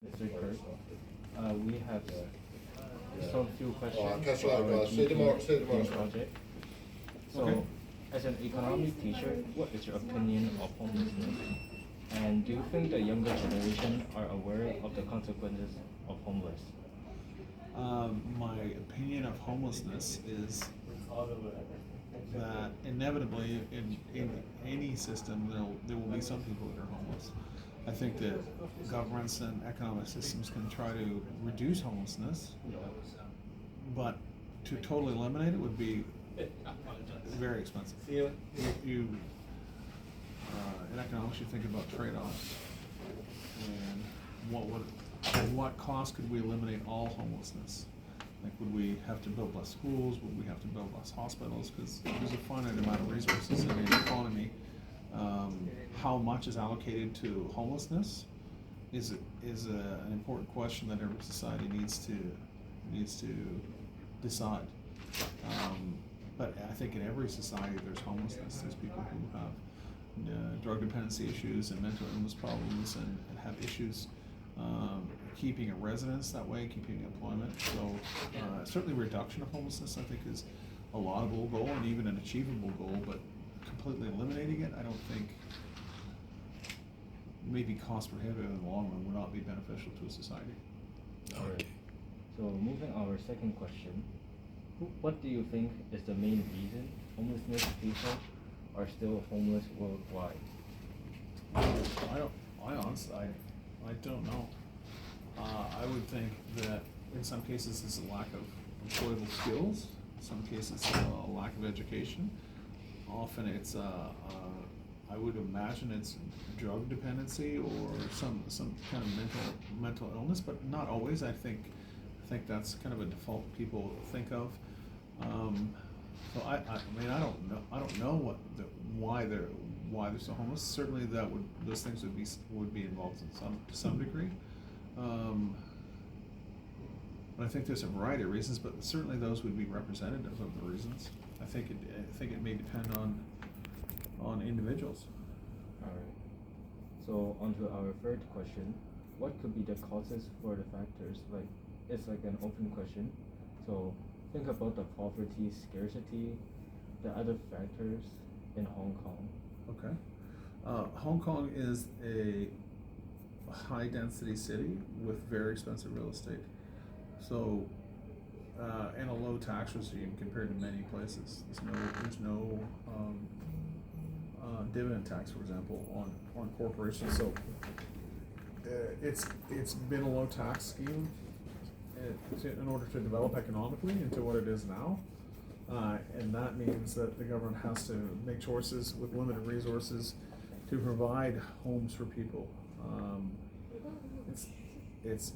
Mr. Kirk, we have some few questions catch you for later, our guys. See you tomorrow. See you tomorrow. team project. So, Okay. as an economic teacher, what is your opinion of homelessness? And do you think the younger generation are aware of the consequences of homeless? My opinion of homelessness is that inevitably in any system there will be some people that are homeless. I think that governments and economic systems can try to reduce homelessness, but to totally eliminate it would be very expensive. You in economics, you think about trade-offs, and at what cost could we eliminate all homelessness? Like, would we have to build less schools? Would we have to build less hospitals? Because there's a finite amount of resources in the economy. How much is allocated to homelessness is an important question that every society needs to decide. But I think in every society there's homelessness. There's people who have drug dependency issues and mental illness problems and have issues keeping a residence that way, keeping employment. So certainly reduction of homelessness I think is a laudable goal and even an achievable goal, but completely eliminating it I don't think, maybe cost prohibitive in the long run, would not be beneficial to a society. Alright. So moving our second question, what do you think is the main reason homelessness people are still homeless worldwide? I honestly don't know. I would think that in some cases it's a lack of employable skills, in some cases a lack of education. Often it's I would imagine it's drug dependency or some kind of mental illness, but not always. I think that's kind of a default people think of. So I mean I don't know why they're so homeless. Certainly those things would be involved to some degree. But I think there's a variety of reasons, but certainly those would be representative of the reasons. I think it may depend on individuals. Alright. So on to our third question. What could be the causes for the factors? Like, it's like an open question. So think about the poverty, scarcity, the other factors in Hong Kong. Okay. Hong Kong is a high density city with very expensive real estate. So and a low tax regime compared to many places. There's no dividend tax, for example, on corporations. So it's been a low tax scheme in order to develop economically into what it is now. And that means that the government has to make choices with limited resources to provide homes for people. It's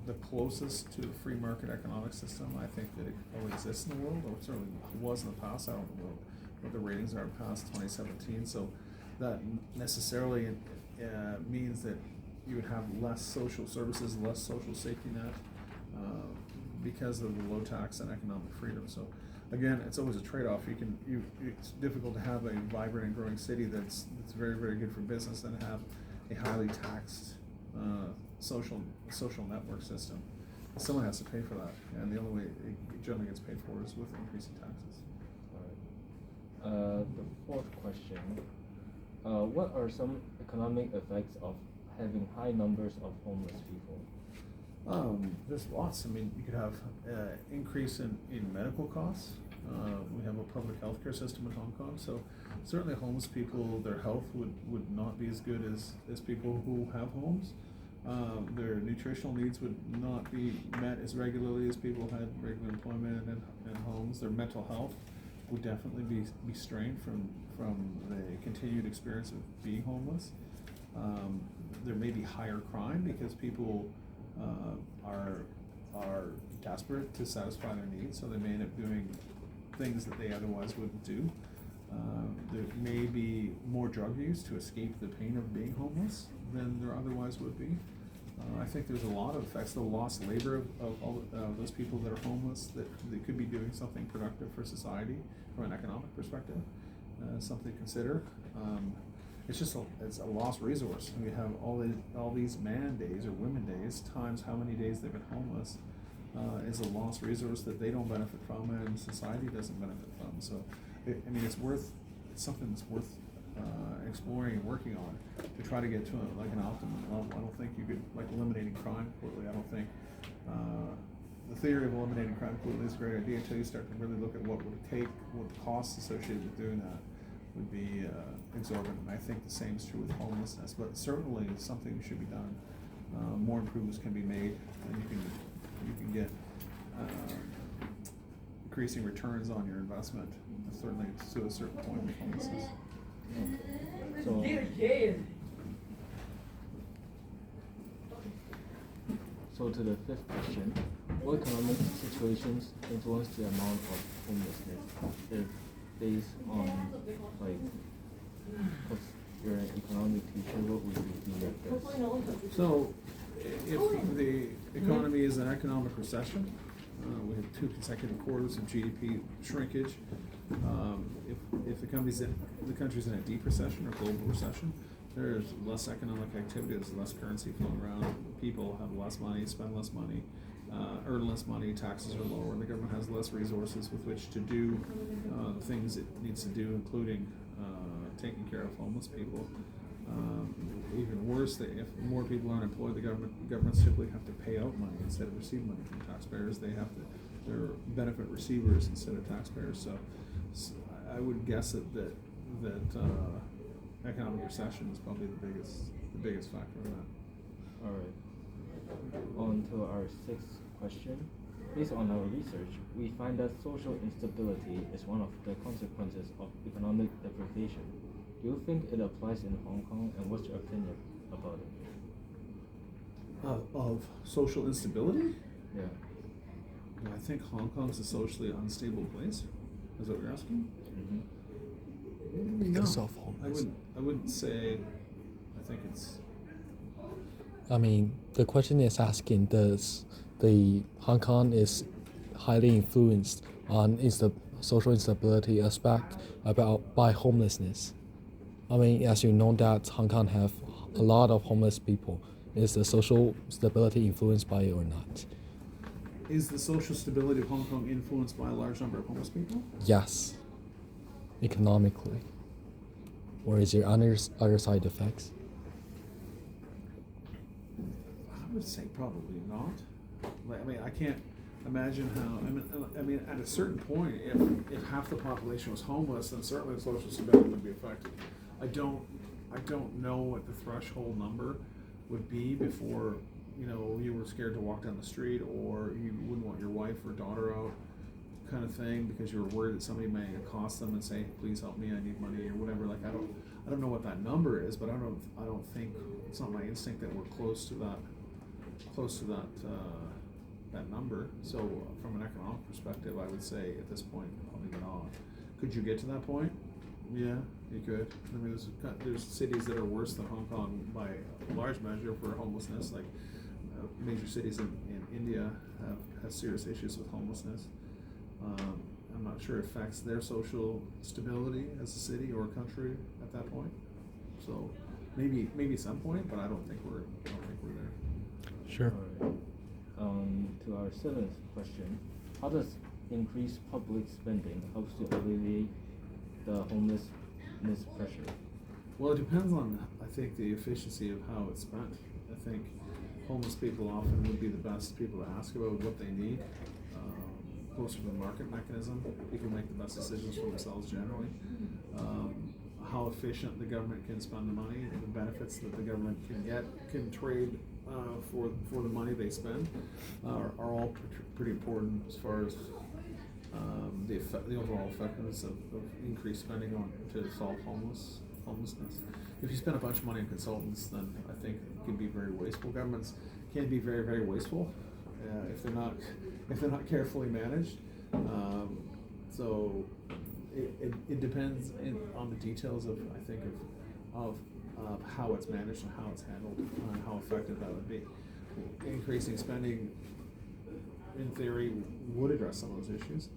the closest to a free market economic system I think that it probably exists in the world, or certainly was in the past. I don't know what the ratings are past 2017. So that necessarily means that you would have less social services, less social safety net, because of the low tax and economic freedom. So again, it's always a trade-off. It's difficult to have a vibrant and growing city that's very, very good for business and have a highly taxed social network system. Someone has to pay for that, and the only way it generally gets paid for is with increasing taxes. Alright. The fourth question. What are some economic effects of having high numbers of homeless people? There's lots. I mean, you could have increase in medical costs. We have a public healthcare system in Hong Kong, so certainly homeless people, their health would not be as good as people who have homes. Their nutritional needs would not be met as regularly as people who had regular employment and homes. Their mental health would definitely be strained from the continued experience of being homeless. There may be higher crime because people are desperate to satisfy their needs, so they may end up doing things that they otherwise wouldn't do. There may be more drug use to escape the pain of being homeless than there otherwise would be. I think there's a lot of effects. The lost labor of all those people that are homeless that they could be doing something productive for society from an economic perspective, something to consider. it's a lost resource. We have all these man days or women days times how many days they've been homeless. Is a lost resource that they don't benefit from and society doesn't benefit from. So, it's something that's worth exploring and working on to try to get to an optimum level. I don't think you could, like, eliminating crime completely. I don't think the theory of eliminating crime completely is a great idea until you start to really look at what would it take, what the costs associated with doing that would be exorbitant. And I think the same is true with homelessness, but certainly it's something that should be done. More improvements can be made, and you can get increasing returns on your investment, certainly to a certain point with homelessness. So to the fifth question, what economic situations influence the amount of homelessness? If based on, like, because you're an economic teacher, what would you do with this? So, if the economy is an economic recession, we have 2 consecutive quarters of GDP shrinkage. If the country's in a deep recession or global recession, there's less economic activity, there's less currency flowing around, people have less money, spend less money, earn less money, taxes are lower, and the government has less resources with which to do the things it needs to do, including taking care of homeless people. Even worse, if more people aren't employed, the governments typically have to pay out money instead of receive money from taxpayers. They're benefit receivers instead of taxpayers. So I would guess that economic recession is probably the biggest factor in that. All right. On to our sixth question. Based on our research, we find that social instability is one of the consequences of economic deprivation. Do you think it applies in Hong Kong, and what's your opinion about it? Of social instability? Yeah. I think Hong Kong is a socially unstable place. Is that what you're asking? Mm-hmm. Because of homeless. I wouldn't say. I think it's. I mean, the question is asking, does the Hong Kong is highly influenced on the social instability aspect by homelessness? I mean, as you know that Hong Kong have a lot of homeless people. Is the social stability influenced by it or not? Is the social stability of Hong Kong influenced by a large number of homeless people? Yes, economically. Or is there other side effects? I would say probably not. I mean, I can't imagine how. I mean, at a certain point, if half the population was homeless, then certainly the social stability would be affected. I don't know what the threshold number would be before, you were scared to walk down the street, or you wouldn't want your wife or daughter out, kind of thing, because you were worried that somebody may accost them and say, "Please help me, I need money," or whatever. Like, I don't know what that number is, but I don't think it's not my instinct that we're close to that number. So from an economic perspective, I would say at this point probably not. Could you get to that point? Yeah, you could. I mean, there's cities that are worse than Hong Kong by a large measure for homelessness. Like major cities in India have serious issues with homelessness. I'm not sure it affects their social stability as a city or a country at that point. So maybe at some point, but I don't think we're there. Sure. All right. To our seventh question, how does increased public spending helps to alleviate the homelessness pressure? Well, it depends on, I think, the efficiency of how it's spent. I think homeless people often would be the best people to ask about what they need. Closer to the market mechanism, people make the best decisions for themselves generally. How efficient the government can spend the money, and the benefits that the government can trade for the money they spend are all pretty important as far as the overall effectiveness of increased spending to solve homelessness. If you spend a bunch of money on consultants, then I think it can be very wasteful. Governments can be very, very wasteful if they're not carefully managed. So it depends on the details of how it's managed and how it's handled and how effective that would be. Increasing spending, in theory, would address some of those issues.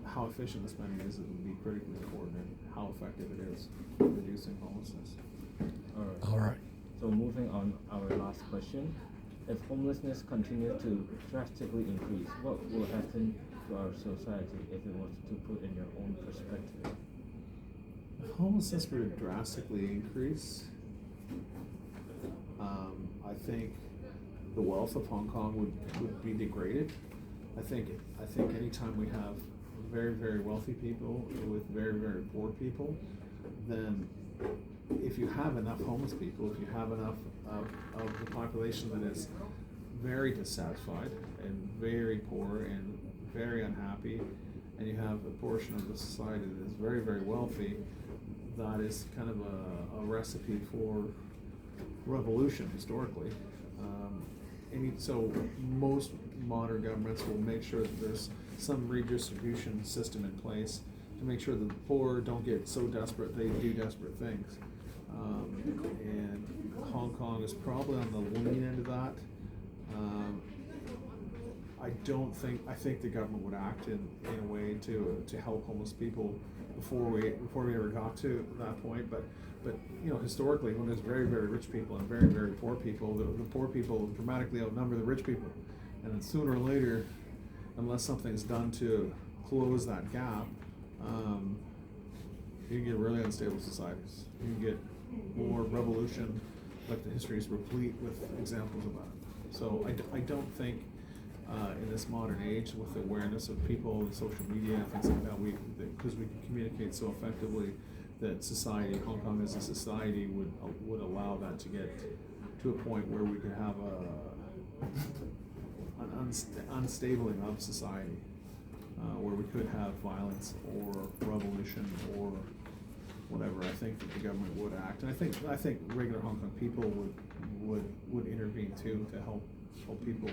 How efficient the spending is, it would be critically important. And how effective it is in reducing homelessness. All right. So moving on, our last question. If homelessness continues to drastically increase, what will happen to our society if it was to put in your own perspective? If homelessness were to drastically increase, I think the wealth of Hong Kong would be degraded. I think anytime we have very, very wealthy people with very, very poor people, then if you have enough homeless people, if you have enough of the population that is very dissatisfied and very poor and very unhappy, and you have a portion of the society that is very, very wealthy, that is kind of a recipe for revolution historically. So most modern governments will make sure that there's some redistribution system in place to make sure that the poor don't get so desperate they do desperate things. And Hong Kong is probably on the lean end of that. I think the government would act in a way to help homeless people before we ever got to that point. But historically, when there's very, very rich people and very, very poor people, the poor people dramatically outnumber the rich people. And then sooner or later, unless something's done to close that gap, you can get really unstable societies. You can get more revolution, like the history is replete with examples of that. So I don't think in this modern age, with the awareness of people and social media and things like that, because we can communicate so effectively, that society, Hong Kong as a society, would allow that to get to a point where we could have an unstabling of society, where we could have violence or revolution or whatever. I think that the government would act, and I think regular Hong Kong people would intervene too to help people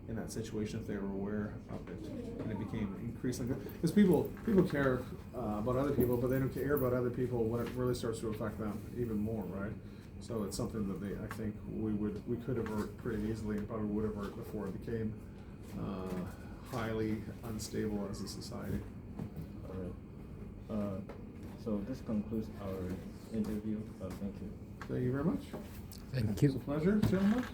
in that situation if they were aware of it, and it became increasingly, because people care about other people, but they don't care about other people when it really starts to affect them even more, right? So it's something that I think we could avert pretty easily, and probably would avert before it became highly unstable as a society. All right. So this concludes our interview. Thank you. Thank you very much. Thank It's you. a pleasure, gentlemen.